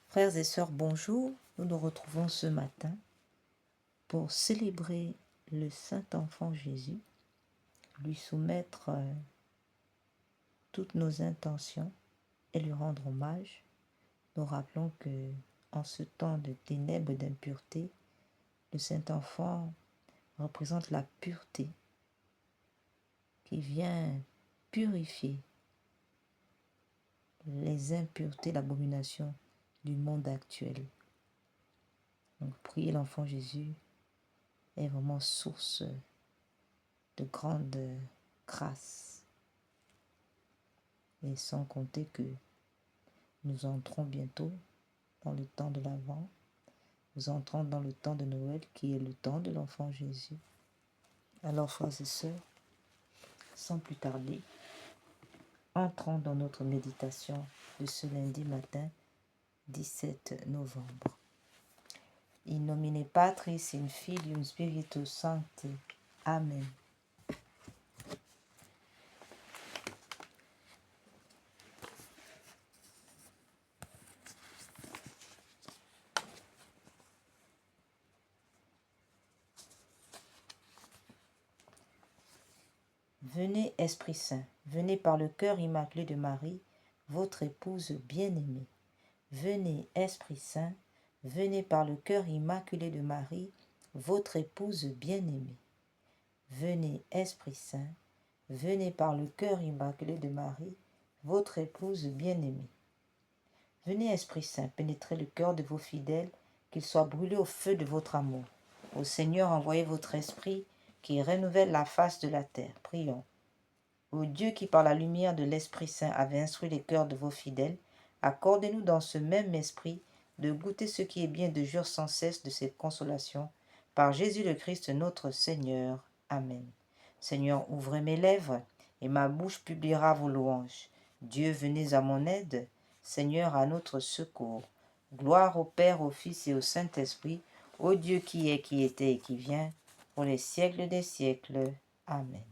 Frères et sœurs, bonjour. Nous nous retrouvons ce matin pour célébrer le Saint-Enfant Jésus, lui soumettre toutes nos intentions et lui rendre hommage. Nous rappelons que en ce temps de ténèbres et d'impureté, le Saint-Enfant représente la pureté qui vient purifier les impuretés, l'abomination du monde actuel. Donc prier l'enfant Jésus est vraiment source de grande grâce. Et sans compter que nous entrons bientôt dans le temps de l'Avent. Nous entrons dans le temps de Noël qui est le temps de l'enfant Jésus. Alors, frères et sœurs, sans plus tarder, entrons dans notre méditation de ce lundi matin, 17 novembre. In nomine Patris, in Filium Spiritus Sancti. Amen. Venez, Esprit Saint, venez par le cœur immaculé de Marie, votre épouse bien-aimée. Venez, Esprit Saint, venez par le cœur immaculé de Marie, votre épouse bien-aimée. Venez, Esprit Saint, venez par le cœur immaculé de Marie, votre épouse bien-aimée. Venez, Esprit Saint, pénétrer le cœur de vos fidèles, qu'ils soient brûlés au feu de votre amour. Ô Seigneur, envoyez votre Esprit, qui renouvelle la face de la terre. Prions. Ô Dieu qui, par la lumière de l'Esprit Saint, avait instruit les cœurs de vos fidèles, accordez-nous dans ce même esprit de goûter ce qui est bien, de jouir sans cesse de cette consolation. Par Jésus le Christ notre Seigneur. Amen. Seigneur, ouvrez mes lèvres, et ma bouche publiera vos louanges. Dieu, venez à mon aide. Seigneur, à notre secours. Gloire au Père, au Fils et au Saint-Esprit, au Dieu qui est, qui était et qui vient, pour les siècles des siècles. Amen.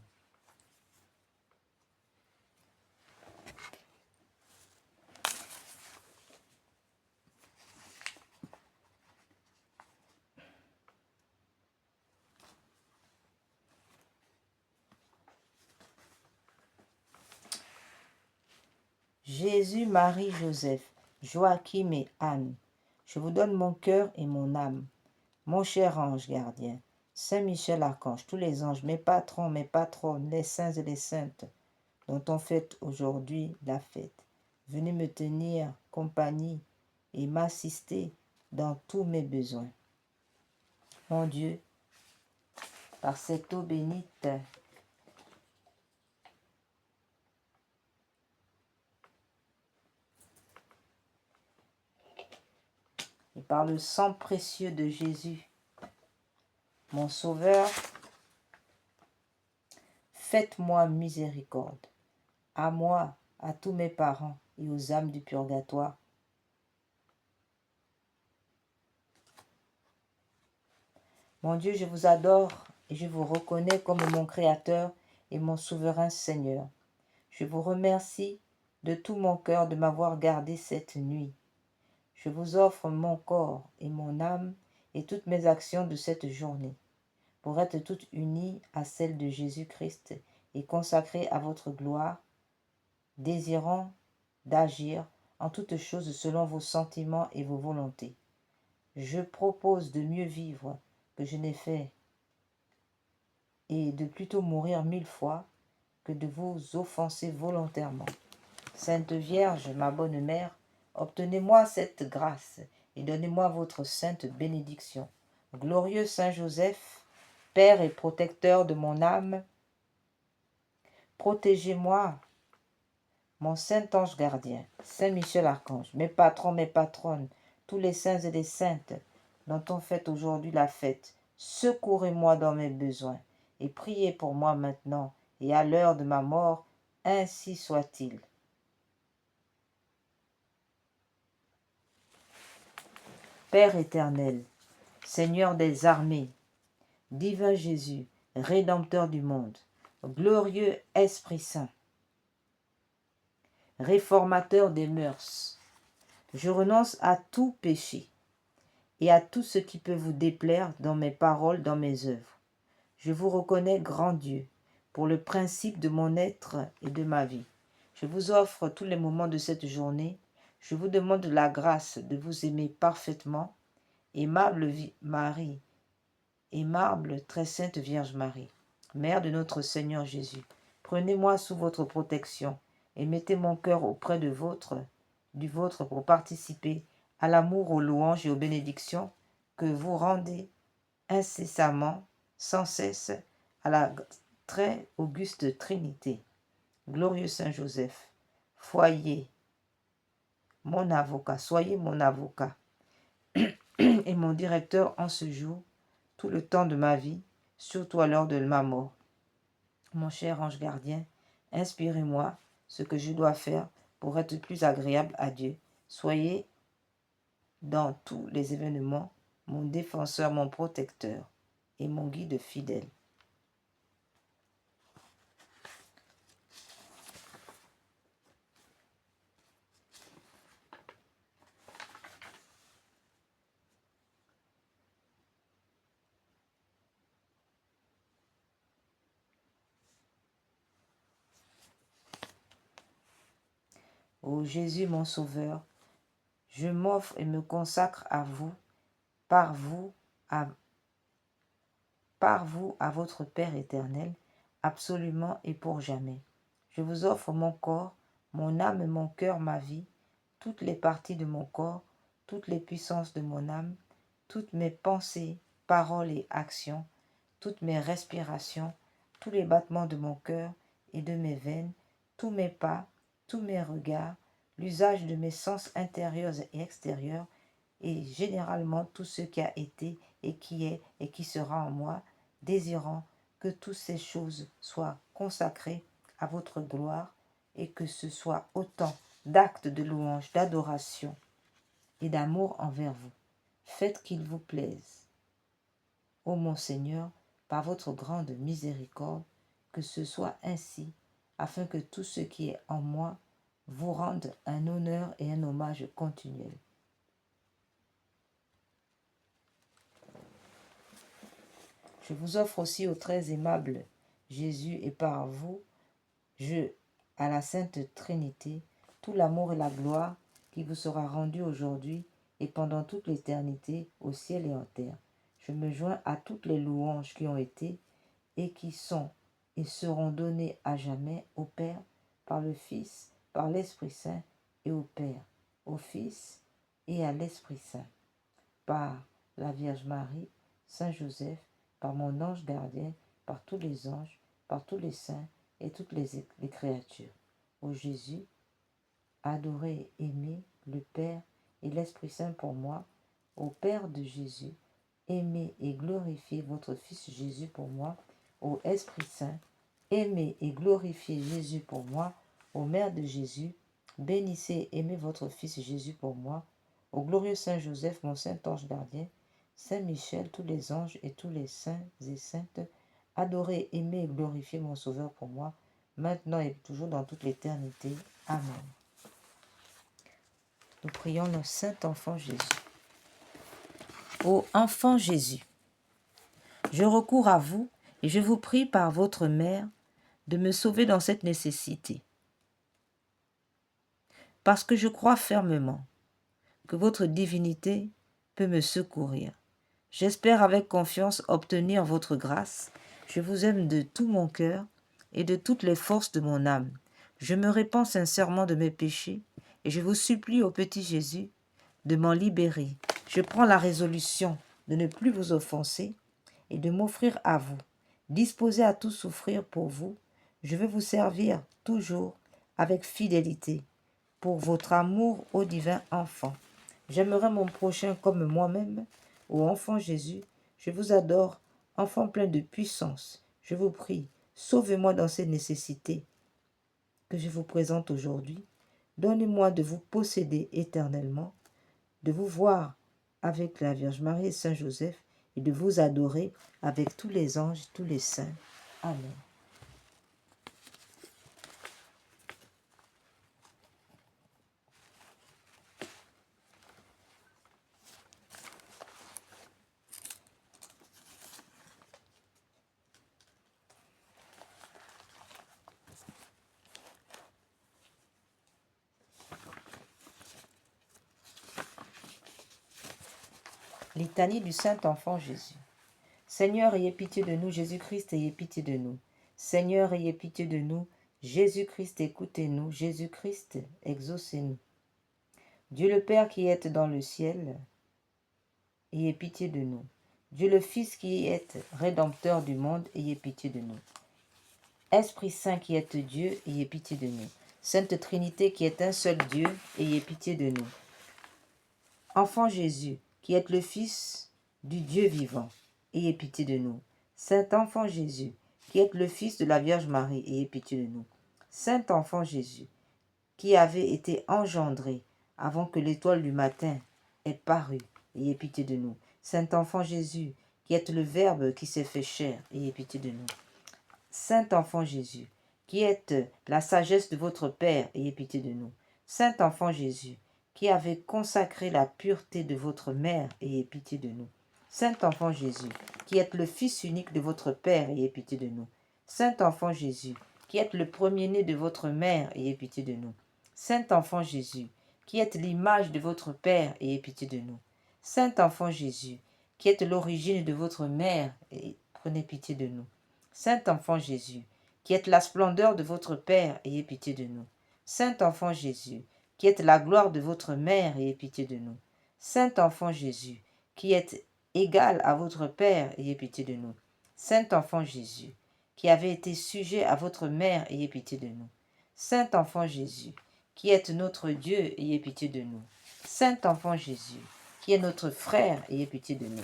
Jésus, Marie, Joseph, Joachim et Anne, je vous donne mon cœur et mon âme, mon cher ange gardien, Saint Michel Archange, tous les anges, mes patrons, mes patronnes, les saints et les saintes, dont on fête aujourd'hui la fête. Venez me tenir compagnie et m'assister dans tous mes besoins. Mon Dieu, par cette eau bénite, et par le sang précieux de Jésus, mon Sauveur, faites-moi miséricorde, à moi, à tous mes parents et aux âmes du purgatoire. Mon Dieu, je vous adore et je vous reconnais comme mon Créateur et mon souverain Seigneur. Je vous remercie de tout mon cœur de m'avoir gardé cette nuit. Je vous offre mon corps et mon âme et toutes mes actions de cette journée, pour être toutes unies à celles de Jésus-Christ et consacrées à votre gloire, désirant d'agir en toutes choses selon vos sentiments et vos volontés. Je propose de mieux vivre que je n'ai fait et de plutôt mourir 1000 fois que de vous offenser volontairement. Sainte Vierge, ma bonne mère, obtenez-moi cette grâce et donnez-moi votre sainte bénédiction. Glorieux Saint Joseph, Père et protecteur de mon âme, protégez-moi, mon saint ange gardien, Saint Michel Archange, mes patrons, mes patronnes, tous les saints et les saintes dont on fête aujourd'hui la fête, secourez-moi dans mes besoins et priez pour moi maintenant et à l'heure de ma mort, ainsi soit-il. Père éternel, Seigneur des armées, divin Jésus, Rédempteur du monde, glorieux Esprit Saint, réformateur des mœurs, Je renonce à tout péché et à tout ce qui peut vous déplaire dans mes paroles, dans mes œuvres. Je vous reconnais, grand Dieu, pour le principe de mon être et de ma vie. Je vous offre tous les moments de cette journée. Je vous demande la grâce de vous aimer parfaitement. Aimable Marie, aimable très sainte Vierge Marie, Mère de notre Seigneur Jésus, prenez-moi sous votre protection et mettez mon cœur auprès du vôtre pour participer à l'amour, aux louanges et aux bénédictions que vous rendez incessamment, sans cesse, à la très auguste Trinité. Glorieux Saint Joseph, soyez mon avocat et mon directeur en ce jour, tout le temps de ma vie, surtout à l'heure de ma mort. Mon cher ange gardien, inspirez-moi ce que je dois faire pour être plus agréable à Dieu. Soyez dans tous les événements mon défenseur, mon protecteur et mon guide fidèle. Ô Jésus mon Sauveur, je m'offre et me consacre à vous, par vous, à votre Père éternel, absolument et pour jamais. Je vous offre mon corps, mon âme, mon cœur, ma vie, toutes les parties de mon corps, toutes les puissances de mon âme, toutes mes pensées, paroles et actions, toutes mes respirations, tous les battements de mon cœur et de mes veines, tous mes pas, tous mes regards, l'usage de mes sens intérieurs et extérieurs, et généralement tout ce qui a été et qui est et qui sera en moi, désirant que toutes ces choses soient consacrées à votre gloire et que ce soit autant d'actes de louange, d'adoration et d'amour envers vous. Faites qu'il vous plaise, ô mon Seigneur, par votre grande miséricorde, que ce soit ainsi, afin que tout ce qui est en moi vous rende un honneur et un hommage continuel. Je vous offre aussi au très aimable Jésus et par vous, à la Sainte Trinité, tout l'amour et la gloire qui vous sera rendu aujourd'hui et pendant toute l'éternité au ciel et en terre. Je me joins à toutes les louanges qui ont été et qui sont et seront données à jamais au Père, par le Fils, par l'Esprit Saint et au Père, au Fils et à l'Esprit Saint, par la Vierge Marie, Saint Joseph, par mon ange gardien, par tous les anges, par tous les saints et toutes les créatures. Ô Jésus, adorez et aimez le Père et l'Esprit Saint pour moi. Ô Père de Jésus, aimez et glorifiez votre Fils Jésus pour moi. Ô Esprit Saint, aimez et glorifiez Jésus pour moi. Ô Mère de Jésus, bénissez et aimez votre Fils Jésus pour moi. Ô glorieux Saint Joseph, mon saint ange gardien, Saint Michel, tous les anges et tous les saints et saintes, adorez, aimez et glorifiez mon Sauveur pour moi, maintenant et toujours dans toute l'éternité. Amen. Nous prions le Saint Enfant Jésus. Ô Enfant Jésus, je recours à vous et je vous prie par votre mère de me sauver dans cette nécessité. Parce que je crois fermement que votre divinité peut me secourir. J'espère avec confiance obtenir votre grâce. Je vous aime de tout mon cœur et de toutes les forces de mon âme. Je me répands sincèrement de mes péchés et je vous supplie, ô petit Jésus, de m'en libérer. Je prends la résolution de ne plus vous offenser et de m'offrir à vous, disposé à tout souffrir pour vous. Je veux vous servir toujours avec fidélité pour votre amour au divin enfant. J'aimerai mon prochain comme moi-même. Ô enfant Jésus, je vous adore, enfant plein de puissance. Je vous prie, sauvez-moi dans ces nécessités que je vous présente aujourd'hui. Donnez-moi de vous posséder éternellement, de vous voir avec la Vierge Marie et Saint Joseph et de vous adorer avec tous les anges, tous les saints. Amen. Litanie du Saint-Enfant Jésus. Seigneur, ayez pitié de nous. Jésus-Christ, ayez pitié de nous. Seigneur, ayez pitié de nous. Jésus-Christ, écoutez-nous. Jésus-Christ, exaucez-nous. Dieu le Père qui êtes dans le ciel, ayez pitié de nous. Dieu le Fils qui êtes rédempteur du monde, ayez pitié de nous. Esprit Saint qui êtes Dieu, ayez pitié de nous. Sainte Trinité qui est un seul Dieu, ayez pitié de nous. Enfant Jésus, qui êtes le Fils du Dieu vivant, ayez pitié de nous. Saint Enfant Jésus, qui êtes le Fils de la Vierge Marie, ayez pitié de nous. Saint Enfant Jésus, qui avez été engendré avant que l'étoile du matin ait paru, ayez pitié de nous. Saint Enfant Jésus, qui êtes le Verbe qui s'est fait chair, ayez pitié de nous. Saint Enfant Jésus, qui êtes la sagesse de votre Père, ayez pitié de nous. Saint Enfant Jésus, qui avez consacré la pureté de votre mère, ayez pitié de nous. Saint Enfant Jésus, qui êtes le Fils unique de votre Père, ayez pitié de nous. Saint Enfant Jésus, qui êtes le premier-né de votre mère, ayez pitié de nous. Saint Enfant Jésus, qui êtes l'image de votre Père, ayez pitié de nous. Saint Enfant Jésus, qui êtes l'origine de votre mère, et prenez pitié de nous. Saint Enfant Jésus, qui êtes la splendeur de votre Père, ayez pitié de nous. Saint Enfant Jésus, qui êtes la gloire de votre mère, ayez pitié de nous. Saint Enfant Jésus, qui êtes égal à votre Père, ayez pitié de nous. Saint Enfant Jésus, qui avez été sujet à votre mère, ayez pitié de nous. Saint Enfant Jésus, qui êtes notre Dieu, ayez pitié de nous. Saint Enfant Jésus, qui est notre frère, ayez pitié de nous.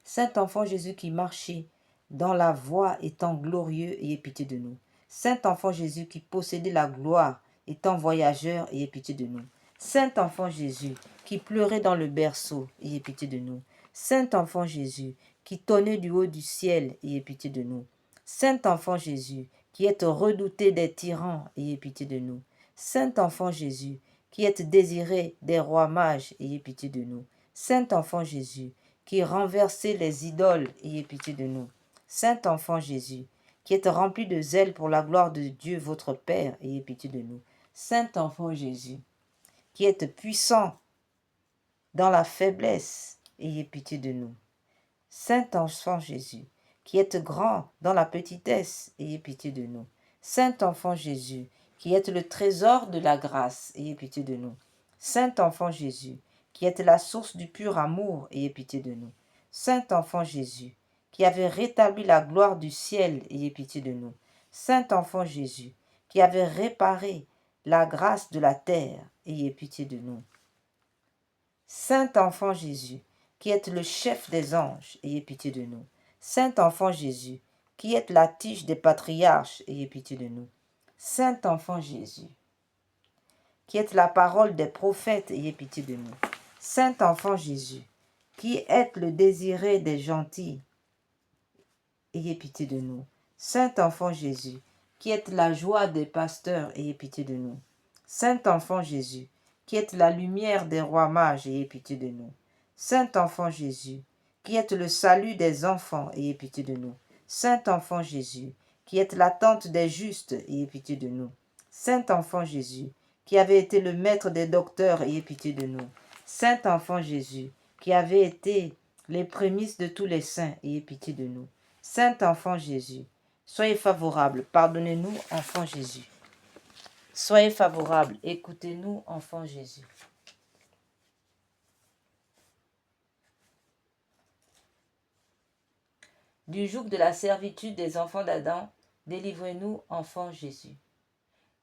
Saint Enfant Jésus qui marchait dans la voie étant glorieux, ayez pitié de nous. Saint Enfant Jésus qui possédait la gloire, étant voyageur, ayez pitié de nous. Saint Enfant Jésus qui pleurait dans le berceau, ayez pitié de nous. Saint Enfant Jésus qui tonnait du haut du ciel, ayez pitié de nous. Saint Enfant Jésus qui êtes redouté des tyrans, ayez pitié de nous. Saint Enfant Jésus qui êtes désiré des rois mages, ayez pitié de nous. Saint Enfant Jésus qui renversez les idoles, ayez pitié de nous. Saint Enfant Jésus, qui êtes rempli de zèle pour la gloire de Dieu votre Père, ayez pitié de nous. Saint Enfant Jésus, qui êtes puissant dans la faiblesse, ayez pitié de nous. Saint Enfant Jésus, qui êtes grand dans la petitesse, ayez pitié de nous. Saint Enfant Jésus, qui êtes le trésor de la grâce, ayez pitié de nous. Saint Enfant Jésus, qui êtes la source du pur amour, ayez pitié de nous. Saint Enfant Jésus, qui avez rétabli la gloire du ciel, ayez pitié de nous. Saint Enfant Jésus, qui avez réparé la grâce de la terre, ayez pitié de nous. Saint Enfant Jésus, qui êtes le chef des anges, ayez pitié de nous. Saint Enfant Jésus, qui êtes la tige des patriarches, ayez pitié de nous. Saint Enfant Jésus, qui êtes la parole des prophètes, ayez pitié de nous. Saint Enfant Jésus, qui êtes le désiré des gentils, ayez pitié de nous. Saint Enfant Jésus, qui êtes la joie des pasteurs, ayez pitié de nous. Saint Enfant Jésus, qui êtes la lumière des rois mages, ayez pitié de nous. Saint Enfant Jésus, qui êtes le salut des enfants, ayez pitié de nous. Saint Enfant Jésus, qui êtes l'attente des justes, ayez pitié de nous. Saint Enfant Jésus, qui avez été le maître des docteurs, ayez pitié de nous. Saint Enfant Jésus, qui avez été les prémices de tous les saints, ayez pitié de nous. Saint Enfant Jésus, soyez favorable, pardonnez-nous, Enfant Jésus. Soyez favorable, écoutez-nous, Enfant Jésus. Du joug de la servitude des enfants d'Adam, délivrez-nous, Enfant Jésus.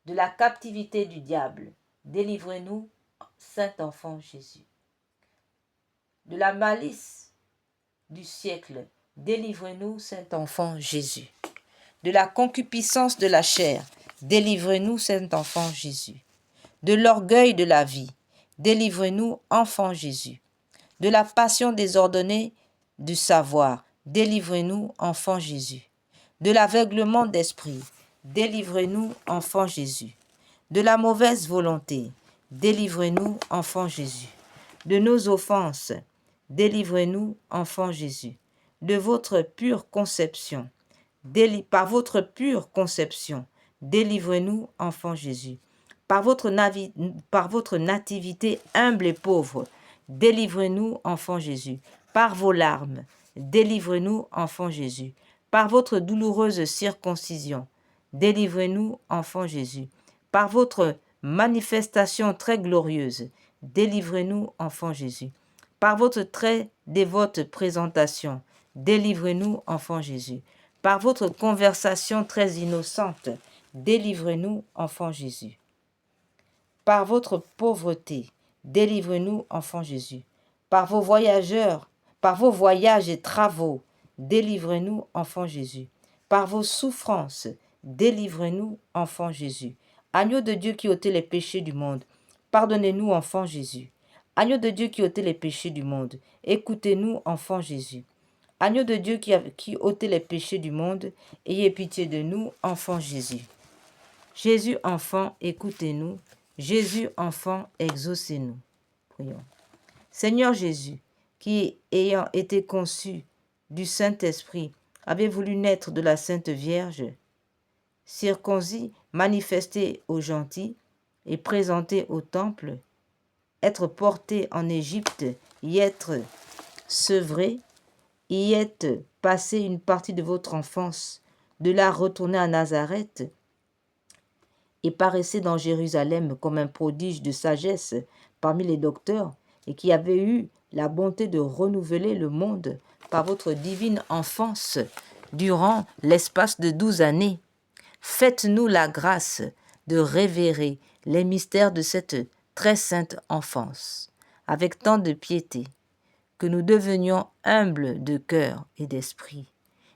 De la captivité du diable, délivrez-nous, Saint Enfant Jésus. De la malice du siècle, délivrez-nous, Saint Enfant Jésus. De la concupiscence de la chair, délivrez-nous, Saint Enfant Jésus. De l'orgueil de la vie, délivrez-nous, Enfant Jésus. De la passion désordonnée du savoir, délivrez-nous, Enfant Jésus. De l'aveuglement d'esprit, délivrez-nous, Enfant Jésus. De la mauvaise volonté, délivrez-nous, Enfant Jésus. De nos offenses, délivrez-nous, Enfant Jésus. De votre pure conception, par votre pure conception, délivrez-nous, Enfant Jésus. Par votre nativité humble et pauvre, délivrez-nous, enfant Jésus. Par vos larmes, délivrez-nous, enfant Jésus. Par votre douloureuse circoncision, délivrez-nous, enfant Jésus. Par votre manifestation très glorieuse, délivrez-nous, enfant Jésus. Par votre très dévote présentation, délivrez-nous, enfant Jésus. Par votre conversation très innocente, délivrez-nous, enfant Jésus. Par votre pauvreté, délivrez-nous, enfant Jésus. Par vos voyages et travaux, délivrez-nous, enfant Jésus. Par vos souffrances, délivrez-nous, enfant Jésus. Agneau de Dieu qui ôtez les péchés du monde, pardonnez-nous, enfant Jésus. Agneau de Dieu qui ôtez les péchés du monde, écoutez-nous, enfant Jésus. Agneau de Dieu qui ôtez les péchés du monde, ayez pitié de nous, enfant Jésus. Jésus, enfant, écoutez-nous. Jésus, enfant, exaucez-nous. Prions. Seigneur Jésus, qui, ayant été conçu du Saint-Esprit, avait voulu naître de la Sainte Vierge, circoncis, manifesté aux gentils et présenté au temple, être porté en Égypte, y être sevré, y êtes passé une partie de votre enfance, de là retourner à Nazareth, et paraissait dans Jérusalem comme un prodige de sagesse parmi les docteurs, et qui avait eu la bonté de renouveler le monde par votre divine enfance durant l'espace de 12 années. Faites-nous la grâce de révérer les mystères de cette très sainte enfance, avec tant de piété, que nous devenions humbles de cœur et d'esprit,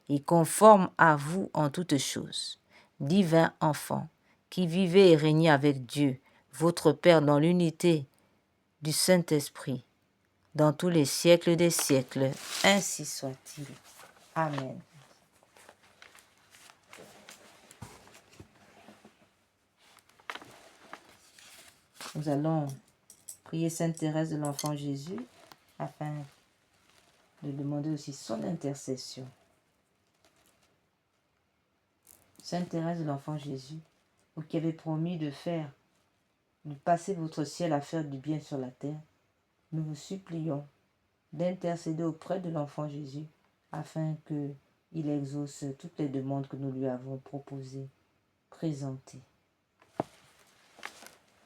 et conformes à vous en toutes choses, divin enfant, qui vivez et régnez avec Dieu, votre Père, dans l'unité du Saint-Esprit, dans tous les siècles des siècles. Ainsi soit-il. Amen. Nous allons prier Sainte Thérèse de l'Enfant Jésus afin de demander aussi son intercession. Sainte Thérèse de l'Enfant Jésus, vous qui avez promis de passer votre ciel à faire du bien sur la terre, nous vous supplions d'intercéder auprès de l'Enfant Jésus afin qu'il exauce toutes les demandes que nous lui avons proposées, présentées.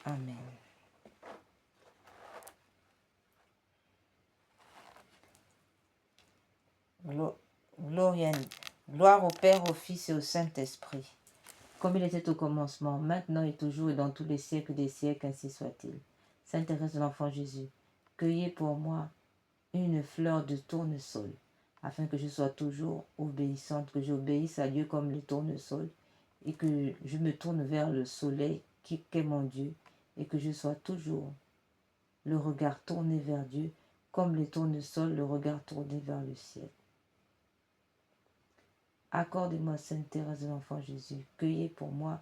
Amen. Gloire au Père, au Fils et au Saint-Esprit, comme il était au commencement, maintenant et toujours et dans tous les siècles des siècles, ainsi soit-il. Sainte Thérèse de l'Enfant Jésus, cueillez pour moi une fleur de tournesol, afin que je sois toujours obéissante, que j'obéisse à Dieu comme le tournesol, et que je me tourne vers le soleil qui est mon Dieu, et que je sois toujours le regard tourné vers Dieu, comme les tournesols, le regard tourné vers le ciel. Accordez-moi, Sainte Thérèse de l'Enfant Jésus, cueillez pour moi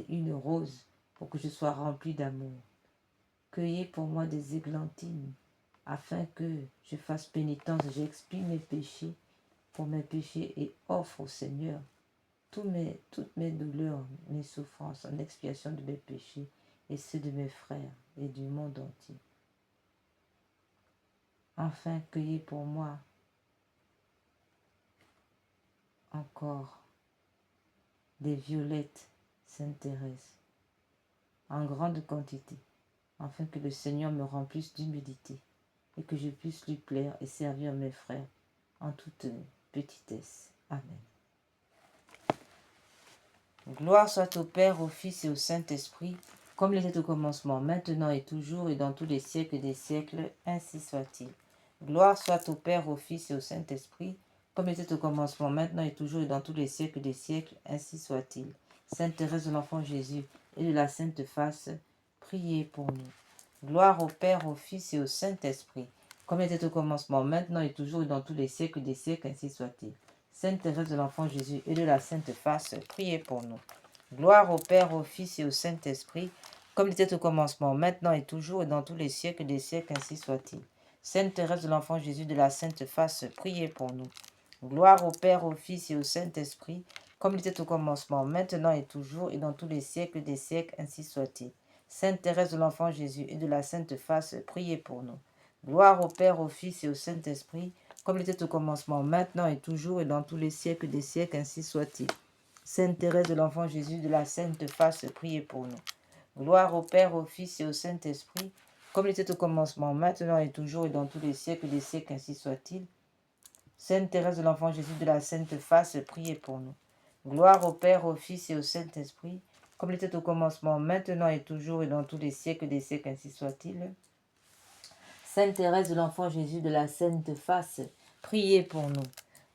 une rose pour que je sois rempli d'amour. Cueillez pour moi des églantines afin que je fasse pénitence, j'expie mes péchés pour mes péchés et offre au Seigneur toutes mes douleurs, mes souffrances en expiation de mes péchés et ceux de mes frères et du monde entier. Enfin, cueillez pour moi encore des violettes, Sainte Thérèse, en grande quantité, afin que le Seigneur me remplisse d'humilité et que je puisse lui plaire et servir mes frères en toute petitesse. Amen. Gloire soit au Père, au Fils et au Saint-Esprit, comme il était au commencement, maintenant et toujours et dans tous les siècles des siècles, ainsi soit-il. Gloire soit au Père, au Fils et au Saint-Esprit, comme il était au commencement, maintenant et toujours et dans tous les siècles des siècles, ainsi soit-il. Sainte Thérèse de l'Enfant Jésus et de la Sainte Face, priez pour nous. Gloire au Père, au Fils et au Saint-Esprit, comme il était au commencement, maintenant et toujours et dans tous les siècles des siècles, ainsi soit-il. Sainte Thérèse de l'Enfant Jésus et de la Sainte Face, priez pour nous. Gloire au Père, au Fils et au Saint-Esprit, comme il était au commencement, maintenant et toujours et dans tous les siècles des siècles, ainsi soit-il. Sainte Thérèse de l'Enfant Jésus de la Sainte Face, priez pour nous. Gloire au Père, au Fils et au Saint-Esprit, comme il était au commencement, maintenant et toujours et dans tous les siècles des siècles, ainsi soit-il. Sainte Thérèse de l'Enfant Jésus et de la Sainte Face, priez pour nous. Gloire au Père, au Fils et au Saint-Esprit, comme il était au commencement, maintenant et toujours et dans tous les siècles des siècles, ainsi soit-il. Sainte Thérèse de l'Enfant Jésus de la Sainte Face, priez pour nous. Gloire au Père, au Fils et au Saint-Esprit, comme il était au commencement, maintenant et toujours et dans tous les siècles des siècles, ainsi soit-il. Sainte Thérèse de l'Enfant Jésus de la Sainte Face, priez pour nous. Gloire au Père, au Fils et au Saint-Esprit, comme il était au commencement, maintenant et toujours et dans tous les siècles des siècles, ainsi soit-il. Sainte Thérèse de l'Enfant Jésus de la Sainte Face, priez pour nous.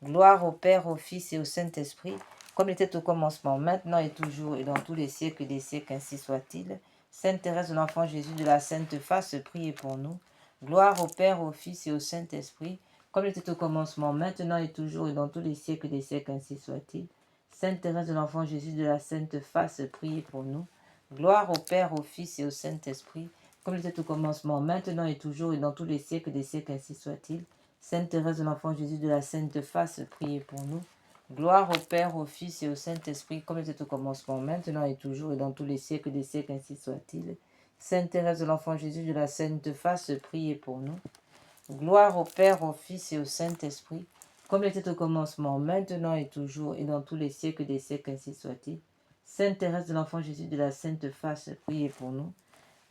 Gloire au Père, au Fils et au Saint-Esprit, comme il était au commencement, maintenant et toujours et dans tous les siècles des siècles, ainsi soit-il. Sainte Thérèse de l'Enfant Jésus de la Sainte Face, priez pour nous. Gloire au Père, au Fils et au Saint-Esprit, comme il était au commencement, maintenant et toujours et dans tous les siècles des siècles, ainsi soit-il. Sainte Thérèse de l'Enfant Jésus de la Sainte Face, priez pour nous. Gloire au Père, au Fils et au Saint-Esprit, comme il était au commencement, maintenant et toujours et dans tous les siècles des siècles, ainsi soit-il. Sainte Thérèse de l'Enfant Jésus de la Sainte Face, priez pour nous. Gloire au Père, au Fils et au Saint-Esprit, comme il était au commencement, maintenant et toujours et dans tous les siècles des siècles, ainsi soit-il. Sainte Thérèse de l'Enfant Jésus de la Sainte Face, priez pour nous. Gloire au Père, au Fils et au Saint-Esprit, comme il était au commencement, maintenant et toujours et dans tous les siècles des siècles, ainsi soit-il. Sainte Thérèse de l'Enfant Jésus de la Sainte Face, priez pour nous.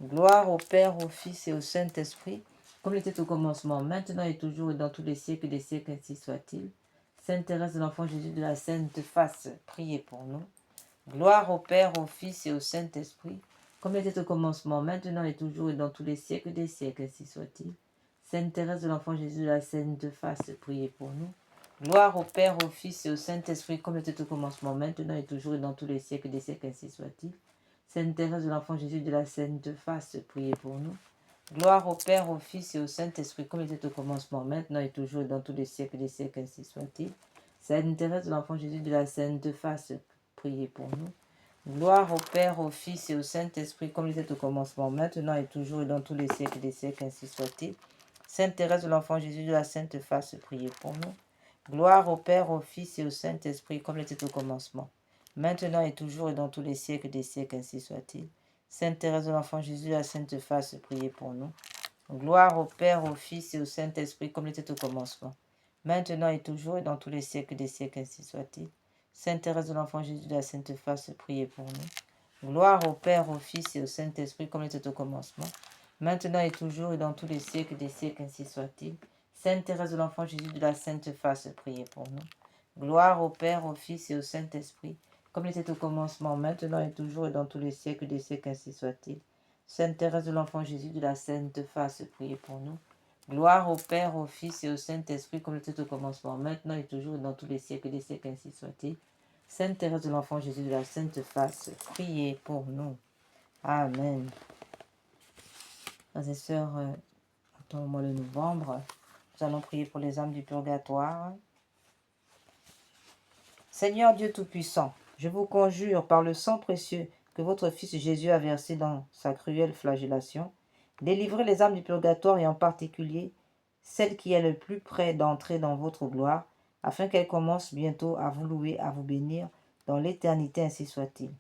Gloire au Père, au Fils et au Saint-Esprit, comme il était au commencement, maintenant et toujours et dans tous les siècles des siècles, ainsi soit-il. Sainte Thérèse de l'Enfant Jésus de la Sainte Face, priez pour nous. Gloire au Père, au Fils et au Saint-Esprit, comme il était au commencement, maintenant et toujours et dans tous les siècles des siècles, ainsi soit-il. Sainte Thérèse de l'Enfant Jésus de la Sainte Face, priez pour nous. Gloire au Père, au Fils et au Saint-Esprit, comme il était au commencement, maintenant et toujours et dans tous les siècles des siècles, ainsi soit-il. Sainte Thérèse de l'Enfant Jésus de la Sainte Face, priez pour nous. Gloire au Père, au Fils et au Saint-Esprit, comme il était au commencement, maintenant et toujours et dans tous les siècles des siècles, ainsi soit-il. Sainte Thérèse de l'Enfant Jésus de la Sainte Face, priez pour nous. Gloire au Père, au Fils et au Saint-Esprit, comme il était au commencement, maintenant et toujours et dans tous les siècles des siècles, ainsi soit-il. Sainte Thérèse de l'Enfant Jésus de la Sainte Face, priez pour nous. Gloire au Père, au Fils et au Saint-Esprit, comme il était au commencement, maintenant et toujours et dans tous les siècles des siècles, ainsi soit-il. Sainte Thérèse de l'Enfant Jésus, la Sainte Face, priez pour nous. Gloire au Père, au Fils et au Saint-Esprit, comme il était au commencement, maintenant et toujours et dans tous les siècles des siècles, ainsi soit-il. Sainte Thérèse de l'Enfant Jésus, la Sainte Face, priez pour nous. Gloire au Père, au Fils et au Saint-Esprit, comme il était au commencement, maintenant et toujours et dans tous les siècles des siècles, ainsi soit-il. Sainte Thérèse de l'Enfant Jésus, de la Sainte Face, priez pour nous. Gloire au Père, au Fils et au Saint-Esprit, comme il était au commencement, maintenant et toujours et dans tous les siècles des siècles, ainsi soit-il. Sainte Thérèse de l'Enfant Jésus, de la Sainte Face, priez pour nous. Gloire au Père, au Fils et au Saint-Esprit, comme il était au commencement, maintenant et toujours et dans tous les siècles des siècles, ainsi soit-il. Sainte Thérèse de l'Enfant Jésus, de la Sainte Face, priez pour nous. Amen. Frères et sœurs, dans le mois de novembre, nous allons prier pour les âmes du purgatoire. Seigneur Dieu Tout-Puissant, je vous conjure par le sang précieux que votre Fils Jésus a versé dans sa cruelle flagellation, délivrez les âmes du purgatoire et en particulier celle qui est le plus près d'entrer dans votre gloire, afin qu'elle commence bientôt à vous louer, à vous bénir dans l'éternité, ainsi soit-il.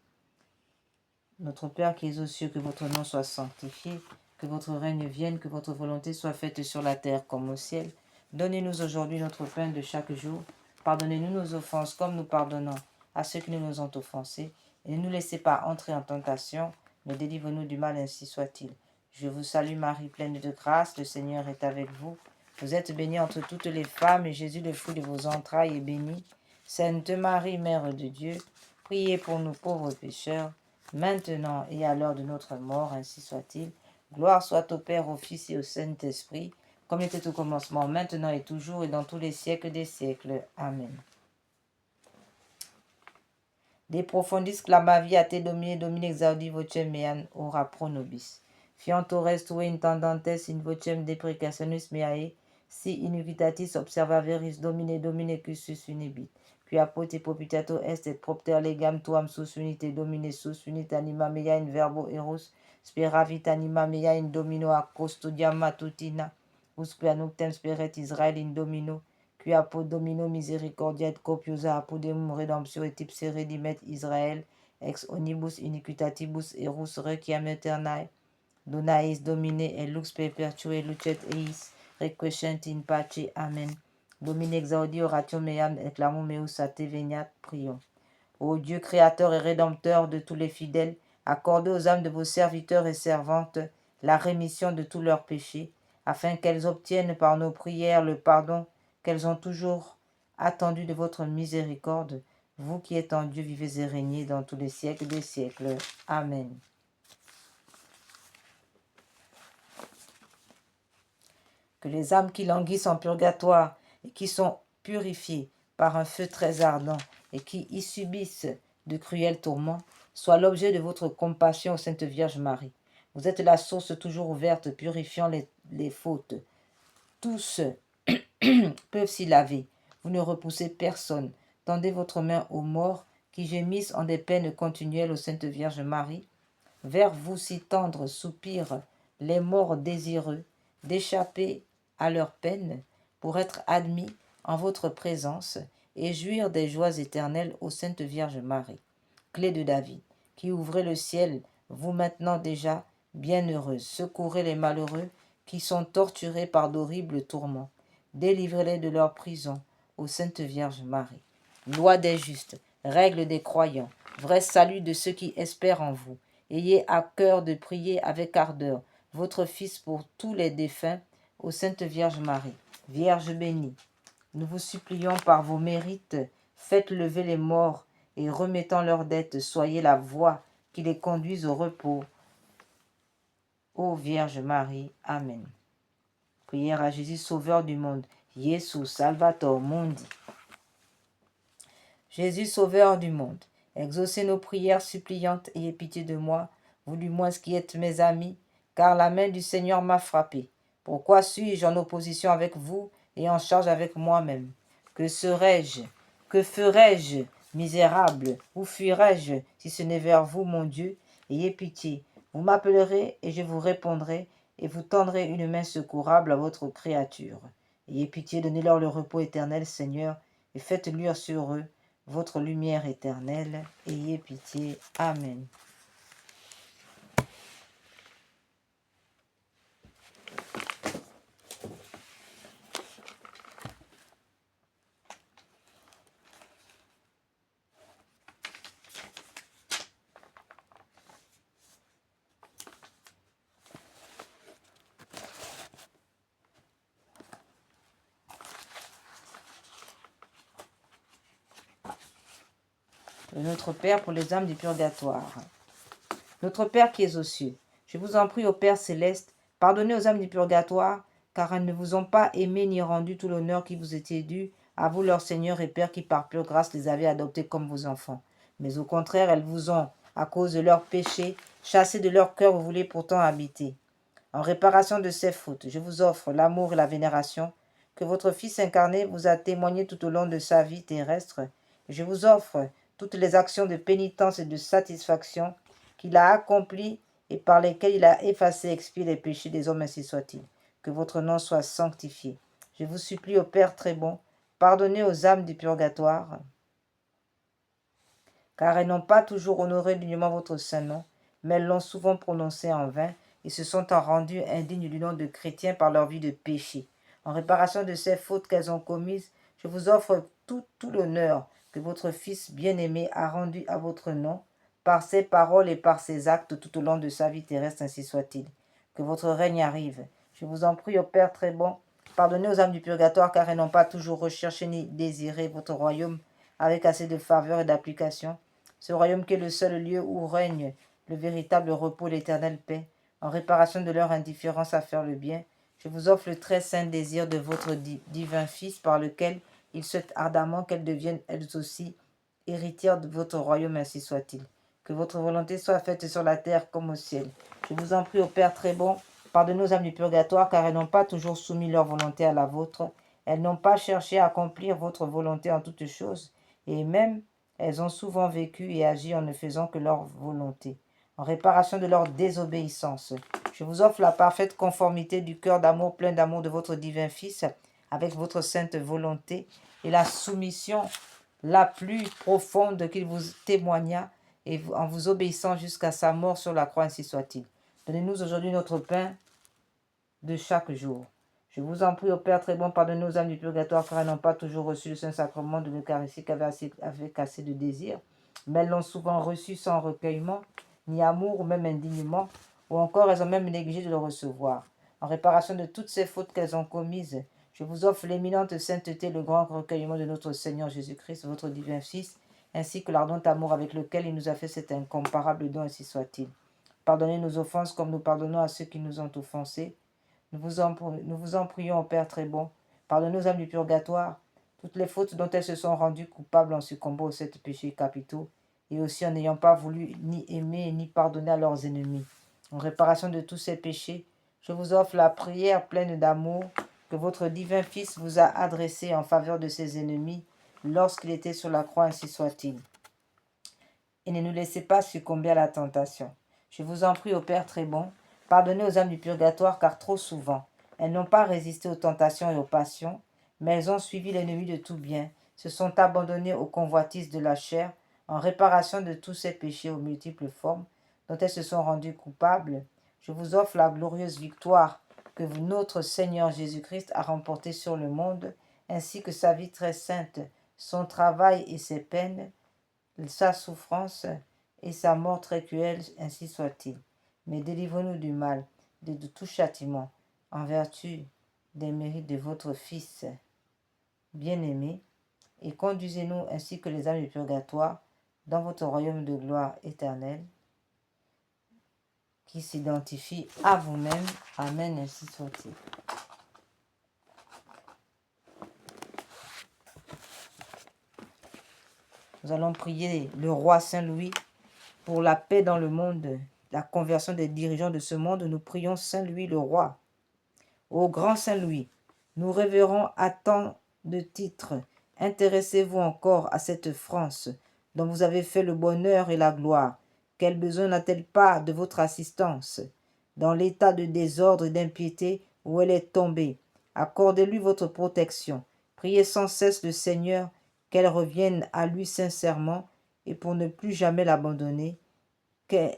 Notre Père qui es aux cieux, que votre nom soit sanctifié, que votre règne vienne, que votre volonté soit faite sur la terre comme au ciel. Donnez-nous aujourd'hui notre pain de chaque jour. Pardonnez-nous nos offenses comme nous pardonnons à ceux qui nous ont offensés. Et ne nous laissez pas entrer en tentation, mais délivre-nous du mal, ainsi soit-il. Je vous salue Marie, pleine de grâce, le Seigneur est avec vous. Vous êtes bénie entre toutes les femmes, et Jésus, le fruit de vos entrailles, est béni. Sainte Marie, Mère de Dieu, priez pour nous pauvres pécheurs, maintenant et à l'heure de notre mort, ainsi soit-il. Gloire soit au Père, au Fils et au Saint-Esprit, comme il était au commencement, maintenant et toujours, et dans tous les siècles des siècles. Amen. De profundis clamavi a te domine, domine exaudi vocem meam ora pro nobis. Fiantores tue intendantes in vocem deprecationis meae, si iniquitatis observaveris domine, domine cursus unibit. Qui apote propitato est et propter legam tuam sus unite domine sus unite anima mea in verbo eros, speravit anima mea in domino a custodiam matutina, usque noctem speret Israel in domino, qui apod domino misericordia et copiosa apodem redemptio et ipse redimet Israel, ex onibus iniquitatibus erus requiem aeternae, dona eis Domine et lux perpetuae lucet eis, requiescent in pace. Amen. Domine exaudi oratio meam et clamor meus a te veniat, prions. Ô Dieu créateur et rédempteur de tous les fidèles, accordez aux âmes de vos serviteurs et servantes la rémission de tous leurs péchés, afin qu'elles obtiennent par nos prières le pardon qu'elles ont toujours attendu de votre miséricorde, vous qui êtes en Dieu, vivez et régnez dans tous les siècles des siècles. Amen. Que les âmes qui languissent en purgatoire et qui sont purifiées par un feu très ardent et qui y subissent de cruels tourments soient l'objet de votre compassion, ô Sainte Vierge Marie. Vous êtes la source toujours ouverte, purifiant les fautes. Tous peuvent s'y laver. Vous ne repoussez personne. Tendez votre main aux morts qui gémissent en des peines continuelles, ô Sainte Vierge Marie. Vers vous si tendres soupirent les morts désireux d'échapper à leurs peines pour être admis en votre présence et jouir des joies éternelles, ô Sainte Vierge Marie. Clé de David, qui ouvrez le ciel, vous maintenant déjà bienheureuse, secourez les malheureux qui sont torturés par d'horribles tourments. Délivrez-les de leur prison, ô Sainte Vierge Marie. Loi des justes, règle des croyants, vrai salut de ceux qui espèrent en vous. Ayez à cœur de prier avec ardeur votre Fils pour tous les défunts, ô Sainte Vierge Marie. Vierge bénie, nous vous supplions par vos mérites, faites lever les morts et remettant leurs dettes, soyez la voie qui les conduise au repos. Ô Vierge Marie, Amen. Prière à Jésus, Sauveur du monde. Jésus, Salvator Mundi. Jésus, Sauveur du monde, exaucez nos prières suppliantes, ayez pitié de moi, vous du moins qui êtes mes amis, car la main du Seigneur m'a frappé. Pourquoi suis-je en opposition avec vous et en charge avec moi-même? Que serais-je? Que ferais-je, misérable? Où fuirais-je si ce n'est vers vous, mon Dieu? Ayez pitié. Vous m'appellerez et je vous répondrai, et vous tendrez une main secourable à votre créature. Ayez pitié, donnez-leur le repos éternel, Seigneur, et faites luire sur eux votre lumière éternelle. Ayez pitié. Amen. Notre Père pour les âmes du purgatoire. Notre Père qui es aux cieux, je vous en prie, ô Père céleste, pardonnez aux âmes du purgatoire, car elles ne vous ont pas aimé ni rendu tout l'honneur qui vous était dû, à vous leur Seigneur et Père qui par pure grâce les avez adoptés comme vos enfants. Mais au contraire, elles vous ont, à cause de leurs péchés, chassés de leur cœur où vous voulez pourtant habiter. En réparation de ces fautes, je vous offre l'amour et la vénération que votre Fils incarné vous a témoigné tout au long de sa vie terrestre. Je vous offre toutes les actions de pénitence et de satisfaction qu'il a accomplies et par lesquelles il a effacé et expié les péchés des hommes, ainsi soit-il. Que votre nom soit sanctifié. Je vous supplie, ô Père très bon, pardonnez aux âmes du purgatoire, car elles n'ont pas toujours honoré dignement votre saint nom, mais elles l'ont souvent prononcé en vain et se sont rendues indignes du nom de chrétiens par leur vie de péché. En réparation de ces fautes qu'elles ont commises, je vous offre tout l'honneur que votre Fils bien-aimé a rendu à votre nom, par ses paroles et par ses actes tout au long de sa vie terrestre, ainsi soit-il. Que votre règne arrive. Je vous en prie, ô Père très bon, pardonnez aux âmes du purgatoire, car elles n'ont pas toujours recherché ni désiré votre royaume avec assez de faveur et d'application. Ce royaume qui est le seul lieu où règne le véritable repos, l'éternelle paix, en réparation de leur indifférence à faire le bien, je vous offre le très saint désir de votre divin Fils par lequel il souhaite ardemment qu'elles deviennent elles aussi héritières de votre royaume, ainsi soit-il. Que votre volonté soit faite sur la terre comme au ciel. Je vous en prie, ô Père très bon, pardonnez aux âmes du purgatoire, car elles n'ont pas toujours soumis leur volonté à la vôtre. Elles n'ont pas cherché à accomplir votre volonté en toutes choses, et même elles ont souvent vécu et agi en ne faisant que leur volonté. En réparation de leur désobéissance, je vous offre la parfaite conformité du cœur d'amour plein d'amour de votre divin Fils avec votre sainte volonté et la soumission la plus profonde qu'il vous témoigna et en vous obéissant jusqu'à sa mort sur la croix, ainsi soit-il. Donnez-nous aujourd'hui notre pain de chaque jour. Je vous en prie, ô Père très bon, pardonnez nos âmes du purgatoire, car elles n'ont pas toujours reçu le Saint-Sacrement de l'Eucharistie avec assez de désir, mais elles l'ont souvent reçu sans recueillement, ni amour, ou même indignement, ou encore elles ont même négligé de le recevoir. En réparation de toutes ces fautes qu'elles ont commises, je vous offre l'éminente sainteté, le grand recueillement de notre Seigneur Jésus-Christ, votre divin Fils, ainsi que l'ardent amour avec lequel il nous a fait cet incomparable don, ainsi soit-il. Pardonnez nos offenses comme nous pardonnons à ceux qui nous ont offensés. Nous vous en prions, Père très bon, pardonnez nos âmes du purgatoire, toutes les fautes dont elles se sont rendues coupables en succombant aux 7 péchés capitaux, et aussi en n'ayant pas voulu ni aimer ni pardonner à leurs ennemis. En réparation de tous ces péchés, je vous offre la prière pleine d'amour que votre divin Fils vous a adressée en faveur de ses ennemis lorsqu'il était sur la croix, ainsi soit-il. Et ne nous laissez pas succomber à la tentation. Je vous en prie, ô Père très bon, pardonnez aux âmes du purgatoire, car trop souvent, elles n'ont pas résisté aux tentations et aux passions, mais elles ont suivi l'ennemi de tout bien, se sont abandonnées aux convoitises de la chair, en réparation de tous ces péchés aux multiples formes dont elles se sont rendues coupables. Je vous offre la glorieuse victoire que notre Seigneur Jésus-Christ a remportée sur le monde, ainsi que sa vie très sainte, son travail et ses peines, sa souffrance et sa mort très cruelle, ainsi soit-il. Mais délivrez-nous du mal, de tout châtiment, en vertu des mérites de votre Fils bien-aimé, et conduisez-nous ainsi que les âmes du purgatoire dans votre royaume de gloire éternelle, qui s'identifie à vous-même. Amen, ainsi soit-il. Nous allons prier le roi Saint-Louis pour la paix dans le monde, la conversion des dirigeants de ce monde. Nous prions Saint-Louis le roi. Ô grand Saint-Louis, nous révérons à tant de titres. Intéressez-vous encore à cette France dont vous avez fait le bonheur et la gloire. Quel besoin n'a-t-elle pas de votre assistance dans l'état de désordre et d'impiété où elle est tombée? Accordez-lui votre protection. Priez sans cesse le Seigneur qu'elle revienne à lui sincèrement et pour ne plus jamais l'abandonner. Qu'est-elle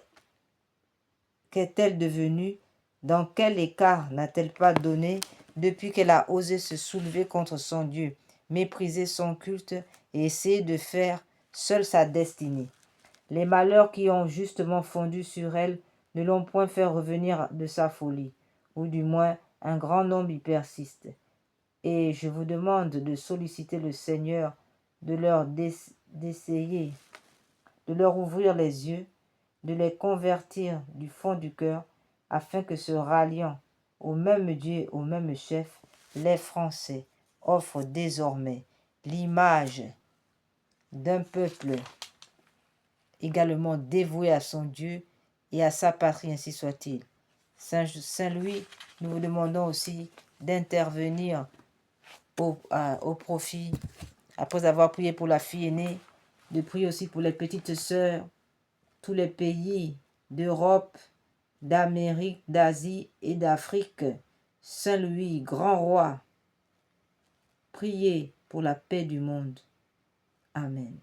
devenue? Dans quel écart n'a-t-elle pas donné depuis qu'elle a osé se soulever contre son Dieu, mépriser son culte et essayer de faire seule sa destinée? Les malheurs qui ont justement fondu sur elle ne l'ont point fait revenir de sa folie, ou du moins un grand nombre y persiste. Et je vous demande de solliciter le Seigneur, d'essayer, de leur ouvrir les yeux, de les convertir du fond du cœur, afin que se ralliant au même Dieu, au même chef, les Français offrent désormais l'image d'un peuple également dévoué à son Dieu et à sa patrie, ainsi soit-il. Saint-Louis, nous vous demandons aussi d'intervenir au profit, après avoir prié pour la fille aînée, de prier aussi pour les petites sœurs, tous les pays d'Europe, d'Amérique, d'Asie et d'Afrique. Saint-Louis, grand roi, priez pour la paix du monde. Amen.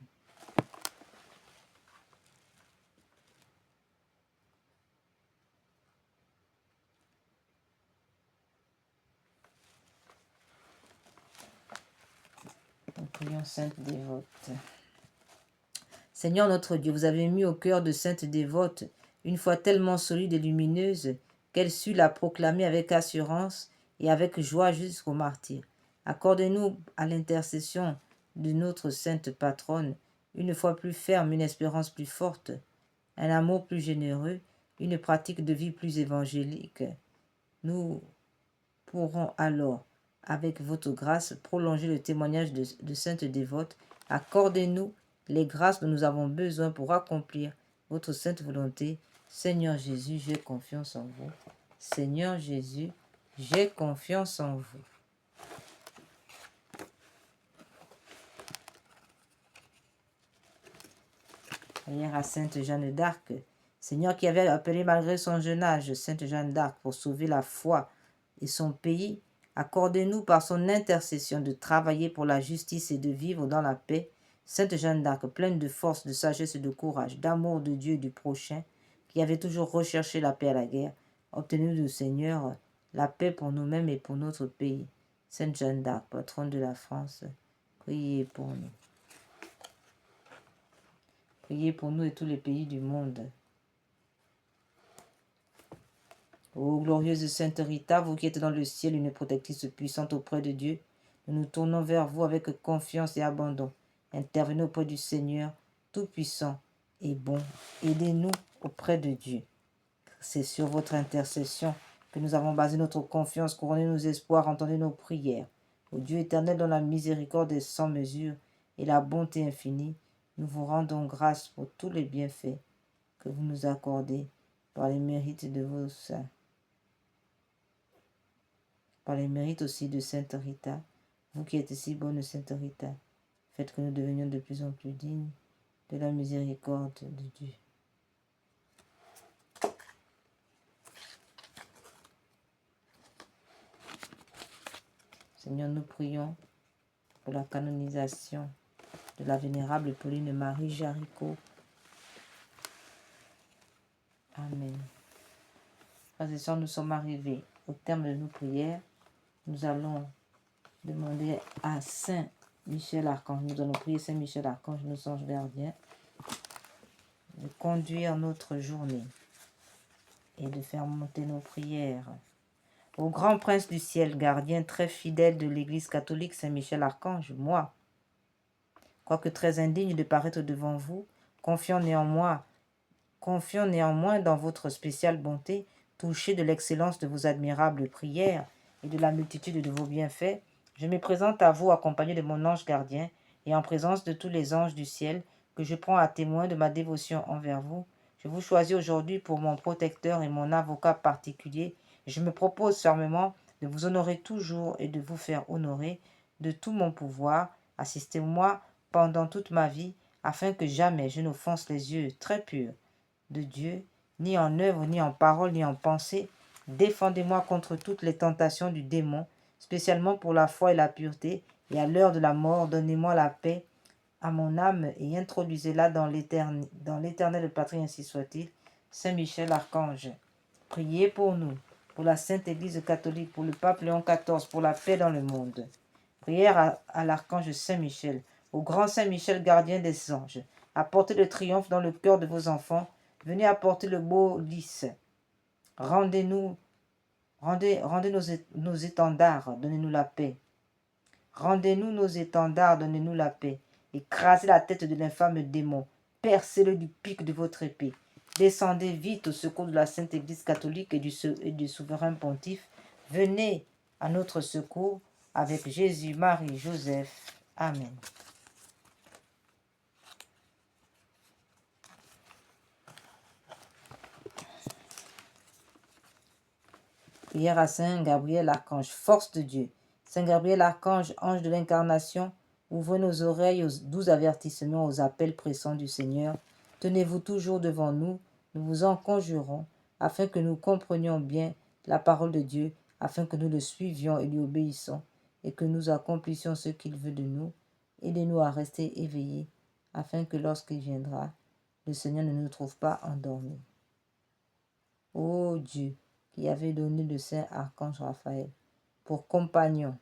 Nous prions Sainte Dévote. Seigneur notre Dieu, vous avez mis au cœur de Sainte Dévote une foi tellement solide et lumineuse qu'elle sut la proclamer avec assurance et avec joie jusqu'au martyr. Accordez-nous à l'intercession de notre sainte patronne une foi plus ferme, une espérance plus forte, un amour plus généreux, une pratique de vie plus évangélique. Nous pourrons alors, avec votre grâce, prolonger le témoignage de Sainte Dévote. Accordez-nous les grâces dont nous avons besoin pour accomplir votre sainte volonté. Seigneur Jésus, j'ai confiance en vous. Seigneur Jésus, j'ai confiance en vous. Prière à Sainte Jeanne d'Arc. Seigneur qui avait appelé malgré son jeune âge Sainte Jeanne d'Arc pour sauver la foi et son pays, accordez-nous par son intercession de travailler pour la justice et de vivre dans la paix. Sainte Jeanne d'Arc, pleine de force, de sagesse et de courage, d'amour de Dieu et du prochain, qui avez toujours recherché la paix à la guerre, obtenez-nous du Seigneur la paix pour nous-mêmes et pour notre pays. Sainte Jeanne d'Arc, patronne de la France, priez pour nous. Priez pour nous et tous les pays du monde. Ô glorieuse Sainte Rita, vous qui êtes dans le ciel, une protectrice puissante auprès de Dieu, nous nous tournons vers vous avec confiance et abandon. Intervenez auprès du Seigneur, tout-puissant et bon. Aidez-nous auprès de Dieu. C'est sur votre intercession que nous avons basé notre confiance, couronné nos espoirs, entendu nos prières. Ô Dieu éternel, dont la miséricorde est sans mesure et la bonté infinie, nous vous rendons grâce pour tous les bienfaits que vous nous accordez par les mérites de vos saints. Par les mérites aussi de Sainte Rita, vous qui êtes si bonne Sainte Rita, faites que nous devenions de plus en plus dignes de la miséricorde de Dieu. Seigneur, nous prions pour la canonisation de la vénérable Pauline Marie Jaricot. Amen. Frères et sœurs, nous sommes arrivés au terme de nos prières. Nous allons demander à Saint Michel Archange, nous allons prier Saint Michel Archange, nos anges gardiens, de conduire notre journée et de faire monter nos prières. Au grand prince du ciel, gardien très fidèle de l'Église catholique, Saint Michel Archange, moi, quoique très indigne de paraître devant vous, confiant néanmoins dans votre spéciale bonté, touché de l'excellence de vos admirables prières et de la multitude de vos bienfaits, je me présente à vous accompagné de mon ange gardien et en présence de tous les anges du ciel que je prends à témoin de ma dévotion envers vous. Je vous choisis aujourd'hui pour mon protecteur et mon avocat particulier. Je me propose fermement de vous honorer toujours et de vous faire honorer de tout mon pouvoir. Assistez-moi pendant toute ma vie, afin que jamais je n'offense les yeux très purs de Dieu, ni en œuvre, ni en parole, ni en pensée. Défendez-moi contre toutes les tentations du démon, spécialement pour la foi et la pureté, et à l'heure de la mort, donnez-moi la paix à mon âme et introduisez-la dans l'éternelle patrie, ainsi soit-il. Saint Michel Archange, priez pour nous, pour la Sainte Église catholique, pour le pape Léon XIV, pour la paix dans le monde. Prière à l'archange Saint Michel, au grand Saint Michel, gardien des anges. Apportez le triomphe dans le cœur de vos enfants. Venez apporter le beau lys. Rendez nos étendards, donnez-nous la paix. Rendez-nous nos étendards, donnez-nous la paix. Écrasez la tête de l'infâme démon. Percez-le du pic de votre épée. Descendez vite au secours de la Sainte Église catholique et du souverain pontife. Venez à notre secours avec Jésus, Marie, Joseph. Amen. Prière à Saint Gabriel Archange, force de Dieu. Saint Gabriel Archange, ange de l'incarnation, ouvrez nos oreilles aux doux avertissements, aux appels pressants du Seigneur. Tenez-vous toujours devant nous, nous vous en conjurons, afin que nous comprenions bien la parole de Dieu, afin que nous le suivions et lui obéissons, et que nous accomplissions ce qu'il veut de nous. Aidez-nous à rester éveillés, afin que lorsqu'il viendra, le Seigneur ne nous trouve pas endormis. Ô Dieu, qui avait donné le Saint Archange Raphaël pour compagnon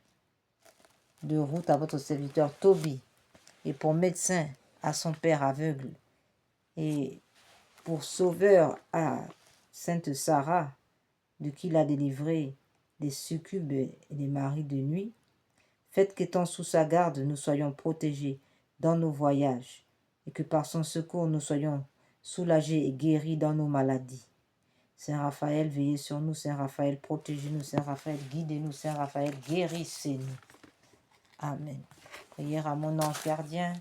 de route à votre serviteur Tobie, et pour médecin à son père aveugle, et pour sauveur à Sainte Sarah, de qui il a délivré des succubes et des maris de nuit, faites qu'étant sous sa garde, nous soyons protégés dans nos voyages, et que par son secours, nous soyons soulagés et guéris dans nos maladies. Saint Raphaël, veillez sur nous. Saint Raphaël, protégez-nous. Saint Raphaël, guidez-nous. Saint Raphaël, guérissez-nous. Amen. Prière à mon ange gardien.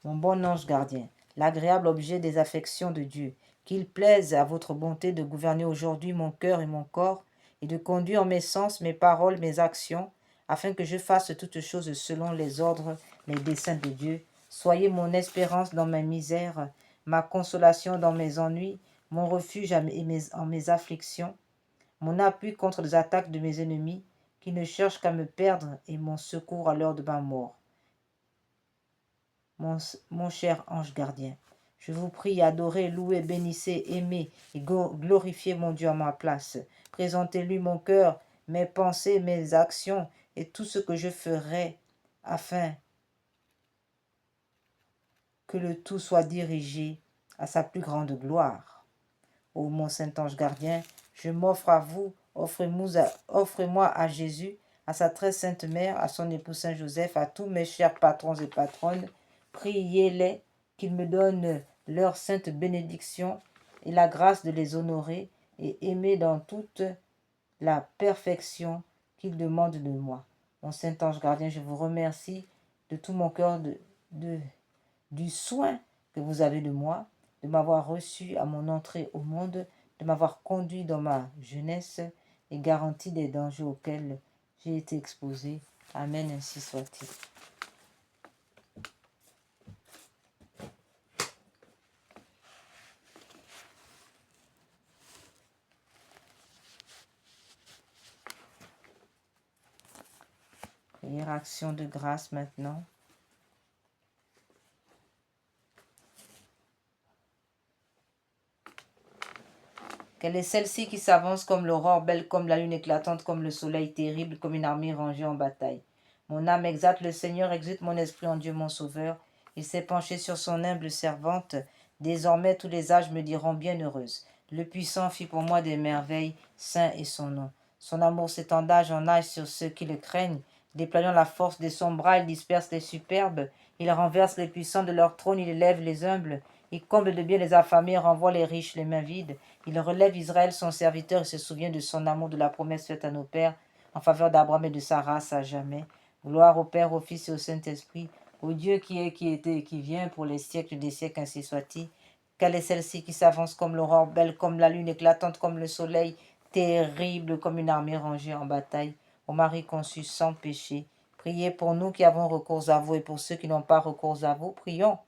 Mon bon ange gardien, l'agréable objet des affections de Dieu, qu'il plaise à votre bonté de gouverner aujourd'hui mon cœur et mon corps, et de conduire mes sens, mes paroles, mes actions, afin que je fasse toutes choses selon les ordres, les desseins de Dieu. Soyez mon espérance dans mes misères, ma consolation dans mes ennuis, mon refuge en mes afflictions, mon appui contre les attaques de mes ennemis, qui ne cherche qu'à me perdre et mon secours à l'heure de ma mort. Mon cher ange gardien, je vous prie, adorez, louez, bénissez, aimez et glorifiez mon Dieu à ma place. Présentez-lui mon cœur, mes pensées, mes actions et tout ce que je ferai afin que le tout soit dirigé à sa plus grande gloire. Ô mon Saint-Ange gardien, je m'offre à vous, offrez-moi à Jésus, à sa très sainte mère, à son époux Saint-Joseph, à tous mes chers patrons et patronnes. Priez-les qu'ils me donnent leur sainte bénédiction et la grâce de les honorer et aimer dans toute la perfection qu'ils demandent de moi. Mon Saint-Ange gardien, je vous remercie de tout mon cœur du soin que vous avez de moi, de m'avoir reçu à mon entrée au monde, de m'avoir conduit dans ma jeunesse et garanti des dangers auxquels j'ai été exposé. Amen, ainsi soit-il. Prière action de grâce maintenant. Quelle est celle-ci qui s'avance comme l'aurore, belle comme la lune, éclatante comme le soleil, terrible comme une armée rangée en bataille. Mon âme exalte le Seigneur, exulte mon esprit en Dieu mon Sauveur. Il s'est penché sur son humble servante. Désormais tous les âges me diront bienheureuse. Le puissant fit pour moi des merveilles, saint est son nom. Son amour s'étend d'âge en âge sur ceux qui le craignent. Déployant la force de son bras, il disperse les superbes. Il renverse les puissants de leur trône, il élève les humbles. Il comble de bien les affamés, renvoie les riches les mains vides. Il relève Israël, son serviteur, et se souvient de son amour, de la promesse faite à nos pères, en faveur d'Abraham et de sa race à jamais. Gloire au Père, au Fils et au Saint-Esprit, au Dieu qui est, qui était et qui vient, pour les siècles des siècles, ainsi soit-il. Quelle est celle-ci qui s'avance comme l'aurore, belle comme la lune, éclatante comme le soleil, terrible comme une armée rangée en bataille, ô Marie conçue sans péché. Priez pour nous qui avons recours à vous, et pour ceux qui n'ont pas recours à vous, prions.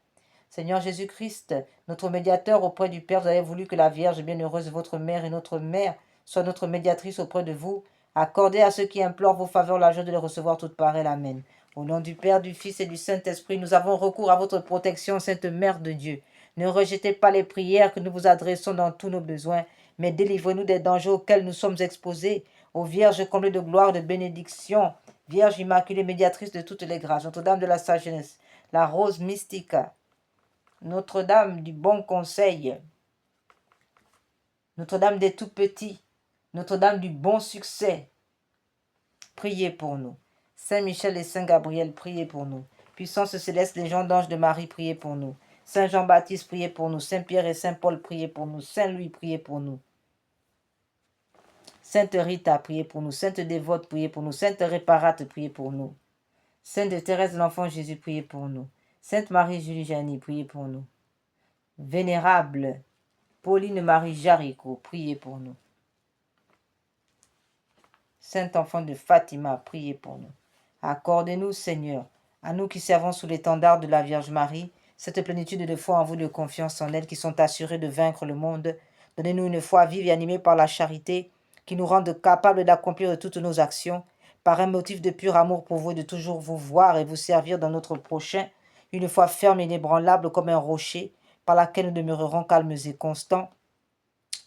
Seigneur Jésus-Christ, notre médiateur auprès du Père, vous avez voulu que la Vierge bienheureuse, votre mère et notre mère, soit notre médiatrice auprès de vous. Accordez à ceux qui implorent vos faveurs la joie de les recevoir toutes pareilles. Amen. Au nom du Père, du Fils et du Saint-Esprit, nous avons recours à votre protection, Sainte Mère de Dieu. Ne rejetez pas les prières que nous vous adressons dans tous nos besoins, mais délivrez-nous des dangers auxquels nous sommes exposés. Ô Vierge comblée de gloire et de bénédiction, Vierge immaculée, médiatrice de toutes les grâces, Notre-Dame de la sagesse, la rose mystique, Notre-Dame du bon conseil, Notre-Dame des tout-petits, Notre-Dame du bon succès, priez pour nous. Saint Michel et Saint Gabriel, priez pour nous. Puissance céleste, légion d'anges de Marie, priez pour nous. Saint Jean-Baptiste, priez pour nous. Saint Pierre et Saint Paul, priez pour nous. Saint Louis, priez pour nous. Sainte Rita, priez pour nous. Sainte Dévote, priez pour nous. Sainte Réparate, priez pour nous. Sainte Thérèse de l'Enfant Jésus, priez pour nous. Sainte Marie-Julie Janie, priez pour nous. Vénérable Pauline Marie Jaricot, priez pour nous. Saint enfant de Fatima, priez pour nous. Accordez-nous, Seigneur, à nous qui servons sous l'étendard de la Vierge Marie, cette plénitude de foi en vous, de confiance en elle, qui sont assurés de vaincre le monde. Donnez-nous une foi vive et animée par la charité, qui nous rende capables d'accomplir toutes nos actions, par un motif de pur amour pour vous et de toujours vous voir et vous servir dans notre prochain, une foi ferme et inébranlable comme un rocher, par laquelle nous demeurerons calmes et constants,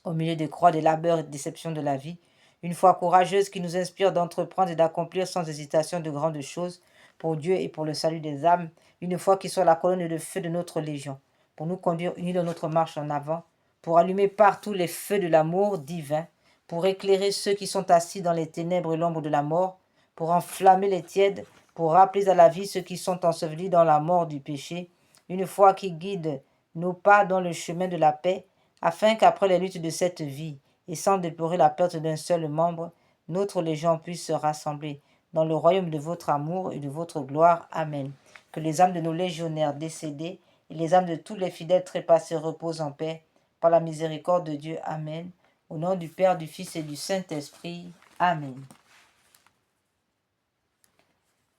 au milieu des croix, des labeurs et des déceptions de la vie, une foi courageuse qui nous inspire d'entreprendre et d'accomplir sans hésitation de grandes choses pour Dieu et pour le salut des âmes, une foi qui soit la colonne de feu de notre légion, pour nous conduire unis dans notre marche en avant, pour allumer partout les feux de l'amour divin, pour éclairer ceux qui sont assis dans les ténèbres et l'ombre de la mort, pour enflammer les tièdes, pour rappeler à la vie ceux qui sont ensevelis dans la mort du péché, une foi qui guide nos pas dans le chemin de la paix, afin qu'après les luttes de cette vie, et sans déplorer la perte d'un seul membre, notre légion puisse se rassembler dans le royaume de votre amour et de votre gloire. Amen. Que les âmes de nos légionnaires décédés et les âmes de tous les fidèles trépassés reposent en paix, par la miséricorde de Dieu. Amen. Au nom du Père, du Fils et du Saint-Esprit. Amen.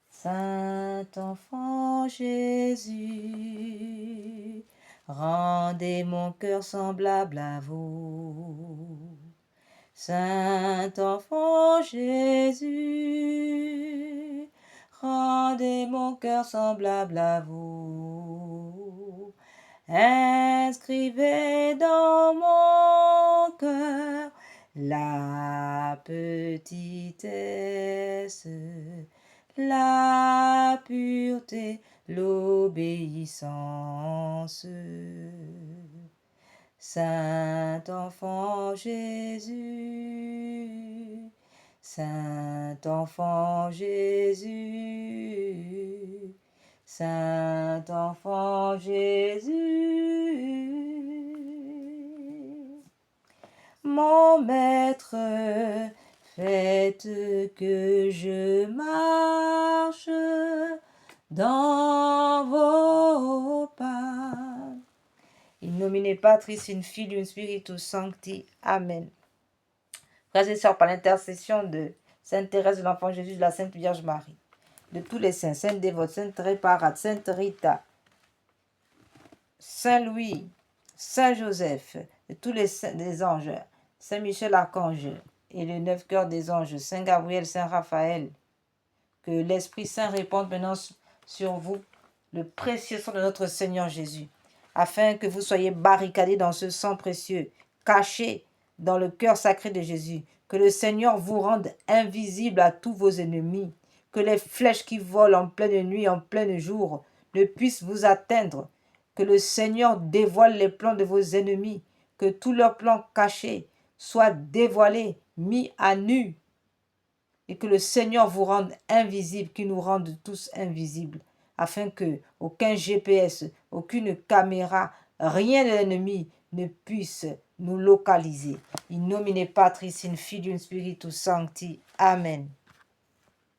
Saint enfant Jésus, rendez mon cœur semblable à vous. Saint enfant Jésus, rendez mon cœur semblable à vous. Inscrivez dans mon cœur la petitesse, la pureté, l'obéissance. Saint enfant Jésus, Saint enfant Jésus, Saint enfant Jésus, mon maître, faites que je marche dans vos pas. In nomine Patris, in Filii, in Spiritus Sancti. Amen. Frères et sœurs, par l'intercession de Sainte Thérèse de l'Enfant Jésus, de la Sainte Vierge Marie, de tous les saints, Sainte Dévote, Sainte Réparate, Sainte Rita, Saint Louis, Saint Joseph, de tous les saints des anges, Saint Michel Archange et le 9 cœurs des anges, Saint Gabriel, Saint Raphaël, que l'Esprit Saint répande maintenant sur vous le précieux sang de notre Seigneur Jésus, afin que vous soyez barricadés dans ce sang précieux, cachés dans le cœur sacré de Jésus, que le Seigneur vous rende invisible à tous vos ennemis, que les flèches qui volent en pleine nuit, en plein jour, ne puissent vous atteindre, que le Seigneur dévoile les plans de vos ennemis, que tous leurs plans cachés soient dévoilés, mis à nu, et que le Seigneur vous rende invisible, qu'il nous rende tous invisibles, afin que aucun GPS, aucune caméra, rien de l'ennemi ne puisse nous localiser. In nomine Patris, in Filii, in Spiritus Sancti. Amen.